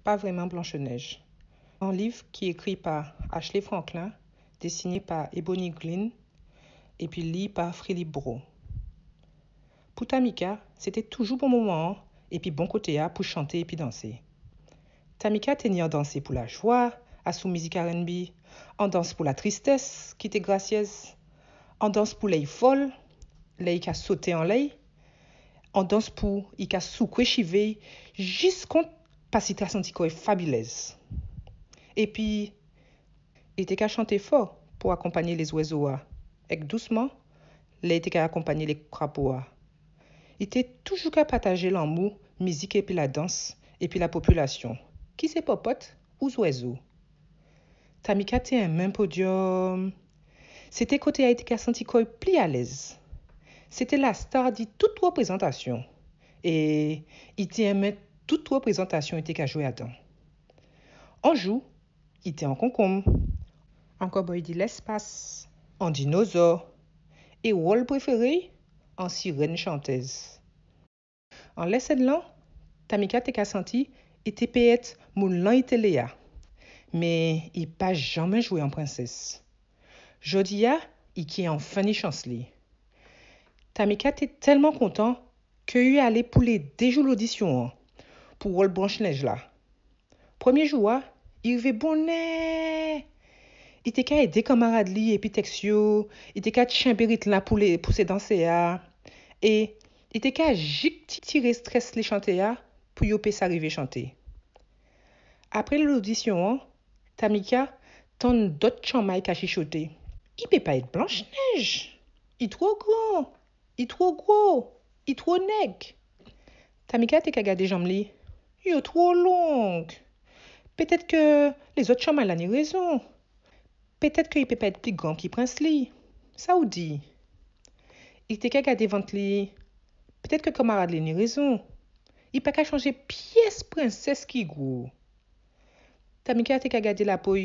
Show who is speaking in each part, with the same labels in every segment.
Speaker 1: pas vraiment Blanche-Neige. Un livre qui est écrit par Ashley Franklin, dessiné par Ebony Glynn et puis lu par Philippe Brault. Pour Tamika, c'était toujours bon moment et puis bon côté pour chanter et puis danser. Tamika tenait danser pour la joie, à sous musique R&B, en danse pour la tristesse, qui était gracieuse, en danse pour les folles, les qui a sauté en lait, en danse pour les qui a souqué chivé, jusqu'à parce qu'il a senti qu'il est fabuleuse. Et puis, il était qu'à chanter fort pour accompagner les oiseaux. Et doucement, il était qu'à accompagner les crapauds. Il était toujours qu'à partager l'amour, musique et puis la danse, et puis la population. Qui c'est popote ou oiseaux? Tamika était un même podium. C'était côté a été qu'à senti qu'il plus à l'aise. C'était la star de toute représentation. Et il était un toute représentation était qu'à jouer à dedans. En joue, il était en concombre, en cowboy de l'espace, en dinosaure, et rôle préféré, en sirène chanteuse. En laissant de l'an, Tamika te senti était peut-être moulant était Léa, mais il pas jamais joué en princesse. Jodia, il qui est enfin ni chancelier. Tamika était tellement content qu'il est allé pour les déjouer l'audition pour rôle Blanche-Neige là. Premier jour, il avait bonnet. Il était qu'à aider camarades li et puis texio, il était qu'à chamberit là pour ses danser et il était qu'à tirer stress les chanter pour yopé s'arriver chanter. Après l'audition, Tamika ton d'autres chamailles qu'à chichoter. Il peut pas être Blanche-Neige. Il trop grand, il trop gros, il trop nègre. Tamika t'es qu'à garder jambes li. Il trop long. Peut-être que les autres chamailles n'ont raison. Peut-être qu'il peut pas être plus grand qu'il Prince Lee. Ça ou dit. Il était qu'à garder ventre li. Peut-être que camarade Lee n'a raison. Il pas qu'à changer pièce princesse qui gros. Tamika était qu'à garder la peau.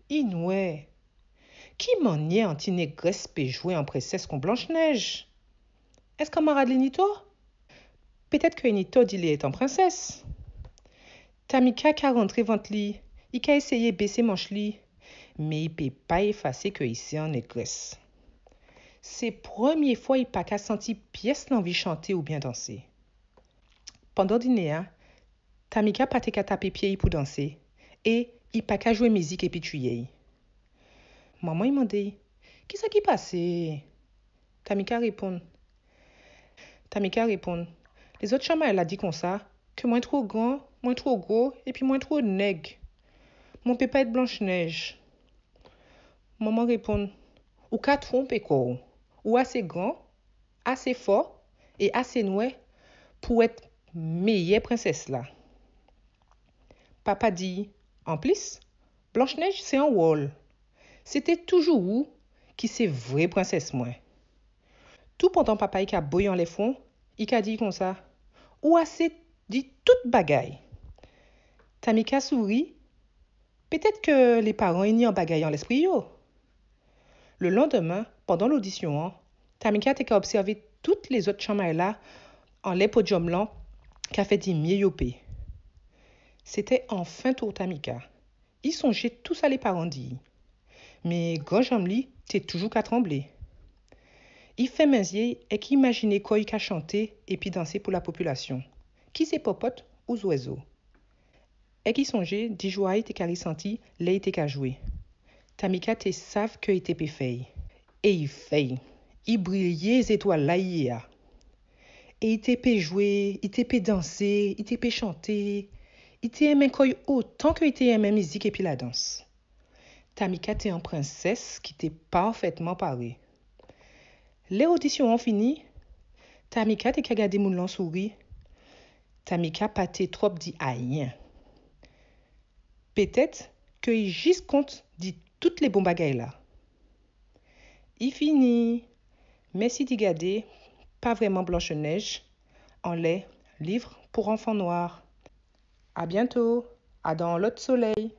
Speaker 1: Inoué. Qui manière anti-négresse peut jouer en princesse comme Blanche-Neige? Est-ce camarade Lee Nito? Peut-être que Nito dit est en princesse. Tamika qu'a rentré ventre li. Il qu'a essayé baisser manche li. Mais il ne peut pas effacer que ici en négresse. C'est la première fois qu'il n'a pas senti pièce l'envie chanter ou bien danser. Pendant le dîner, Tamika n'a pas tapé pied pour danser et il n'a pas jouer musique et puis tuer. Maman m'a dit, qui c'est qui passe? Tamika répond, les autres chamailles a dit comme ça, que moi trop grand, moi trop gros et puis moi trop nègre. Mon peut pas être Blanche-Neige. Maman répond, ou qu'à tromper quoi? Ou assez grand, assez fort et assez noué pour être meilleure princesse là. Papa dit, en plus, Blanche-Neige c'est un rôle. C'était toujours où qui c'est vraie princesse moi. Tout pendant papa il a boyant les fonds, il a dit comme ça, ou assez dit toute bagaille. Tamika sourit. Peut-être que les parents y en bagaille en l'esprit yo. Le lendemain, pendant l'audition, Tamika a observé toutes les autres chamailles là en les podiums là qu'a fait des mieux yopé. C'était enfin tour Tamika. Ils songeaient tous à les parents dire. Mais grand Jamli t'es toujours qu'à trembler. Il fait menzier et qui imaginait quoi il a chanté et puis danser pour la population. Qui c'est popote ou oiseaux. Et qui songeait d'y jouer et qu'à senti les était qu'à jouer. Tamika te savent que était fait. Et il fait. Il brillait les étoiles là hier. Et il t'épait jouer, il t'épait danser, il t'épait chanter. Il t'aimait autant que il t'aimait la musique et puis la danse. Tamika t'es une princesse qui t'est parfaitement parée. Les auditions ont fini. Tamika t'es qu'à garder mon souris. Tamika pas t'es trop dit à rien. Peut-être qu'il juste compte dit toutes les bons bagailles là. Il finit. Merci d'y garder. Pas vraiment Blanche-Neige. En lait, livre pour enfants noirs. À bientôt. À dans l'autre soleil.